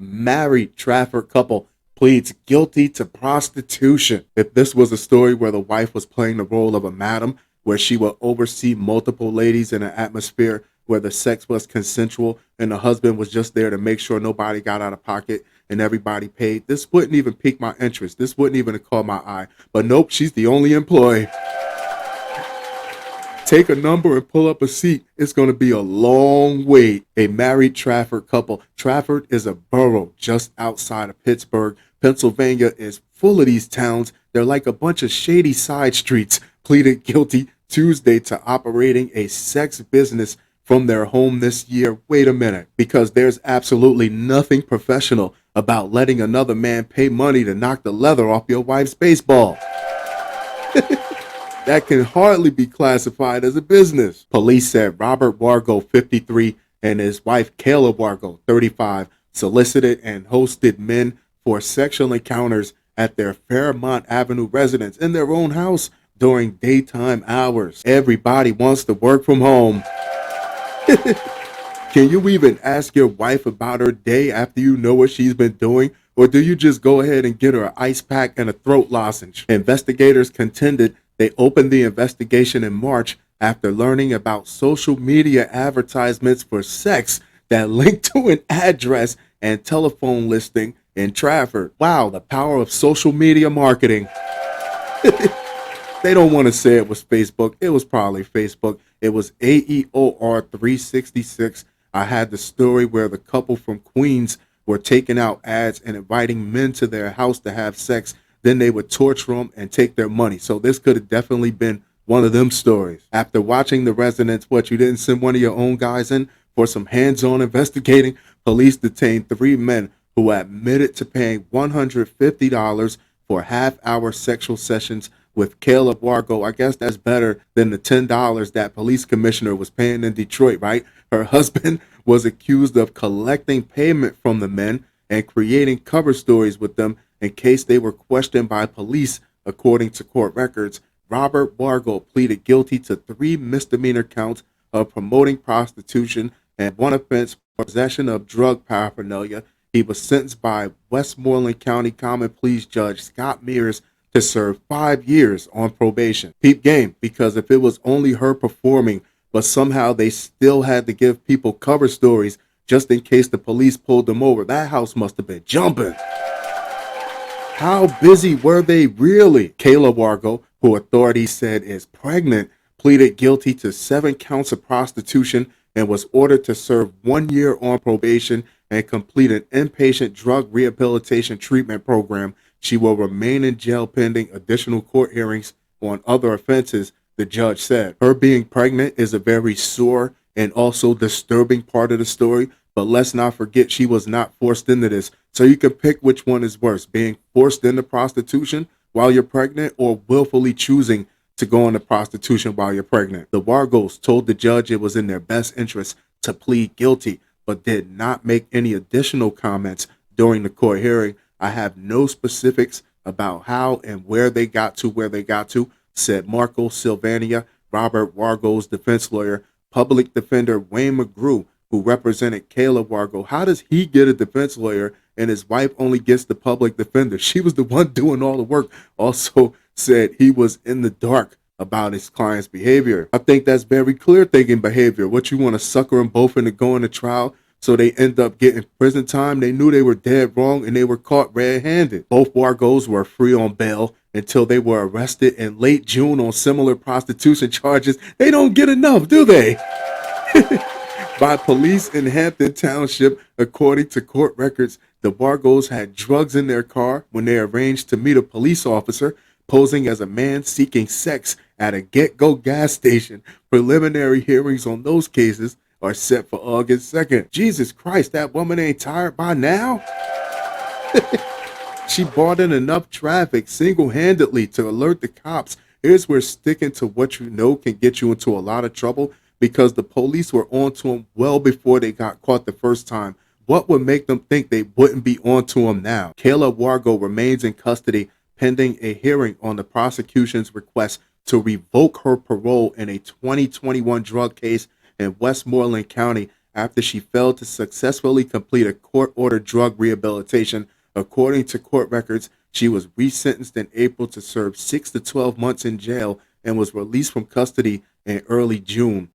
Married Trafford couple pleads guilty to prostitution. If this was a story where the wife was playing the role of a madam, where she would oversee multiple ladies in an atmosphere where the sex was consensual and the husband was just there to make sure nobody got out of pocket and everybody paid, this wouldn't even pique my interest. This wouldn't even have caught my eye. But nope, she's the only employee. Take a number and pull up a seat. It's going to be a long wait. A married Trafford couple. Trafford is a borough just outside of Pittsburgh. Pennsylvania is full of these towns. They're like a bunch of shady side streets. Pleaded guilty Tuesday to operating a sex business from their home this year. Wait a minute, because there's absolutely nothing professional about letting another man pay money to knock the leather off your wife's baseball. That can hardly be classified as a business. Police said Robert Wargo, 53, and his wife Kayla Wargo, 35, solicited and hosted men for sexual encounters at their Fairmont Avenue residence in their own house during daytime hours. Everybody wants to work from home. Can you even ask your wife about her day after you know what she's been doing? Or do you just go ahead and get her an ice pack and a throat lozenge? Investigators contended they opened the investigation in March after learning about social media advertisements for sex that linked to an address and telephone listing in Trafford. Wow, the power of social media marketing. They don't want to say it was Facebook. It was probably Facebook. It was AEOR 366. I had the story where the couple from Queens were taking out ads and inviting men to their house to have sex. Then they would torture them and take their money. So this could have definitely been one of them stories. After watching the residents, what, you didn't send one of your own guys in for some hands-on investigating? Police detained 3 men who admitted to paying $150 for half-hour sexual sessions with Kayla Wargo. I guess that's better than the $10 that police commissioner was paying in Detroit, right? Her husband was accused of collecting payment from the men and creating cover stories with them in case they were questioned by police. According to court records, Robert Wargo pleaded guilty to 3 misdemeanor counts of promoting prostitution and 1 offense for possession of drug paraphernalia. He was sentenced by Westmoreland County Common Pleas Judge Scott Mears to serve 5 years on probation. Peep game, because if it was only her performing, but somehow they still had to give people cover stories just in case the police pulled them over, that house must have been jumping. How busy were they really? Kayla Wargo, who authorities said is pregnant, pleaded guilty to 7 counts of prostitution and was ordered to serve 1 year on probation and complete an inpatient drug rehabilitation treatment program. She will remain in jail pending additional court hearings on other offenses, the judge said. Her being pregnant is a very sore and also disturbing part of the story, but let's not forget she was not forced into this. So you can pick which one is worse, being forced into prostitution while you're pregnant or willfully choosing to go into prostitution while you're pregnant. The Wargos told the judge it was in their best interest to plead guilty, but did not make any additional comments during the court hearing. I have no specifics about how and where they got to, said Marco Silvania, Robert Wargo's defense lawyer. Public defender Wayne McGrew, who represented Kayla Wargo. How does he get a defense lawyer and his wife only gets the public defender? She was the one doing all the work. Also said he was in the dark about his client's behavior. I think that's very clear thinking behavior. What, you want to sucker them both into going to trial so they end up getting prison time? They knew they were dead wrong and they were caught red-handed. Both Wargos were free on bail until they were arrested in late June on similar prostitution charges. They don't get enough, do they? By police in Hampton Township. According to court records, the Wargos had drugs in their car when they arranged to meet a police officer posing as a man seeking sex at a Get-Go gas station. Preliminary hearings on those cases are set for August 2nd. Jesus Christ, that woman ain't tired by now? She brought in enough traffic single-handedly to alert the cops. Here's where sticking to what you know can get you into a lot of trouble, because the police were onto him well before they got caught the first time. What would make them think they wouldn't be onto him now? Kayla Wargo remains in custody pending a hearing on the prosecution's request to revoke her parole in a 2021 drug case in Westmoreland County after she failed to successfully complete a court-ordered drug rehabilitation. According to court records, she was resentenced in April to serve 6 to 12 months in jail and was released from custody in early June.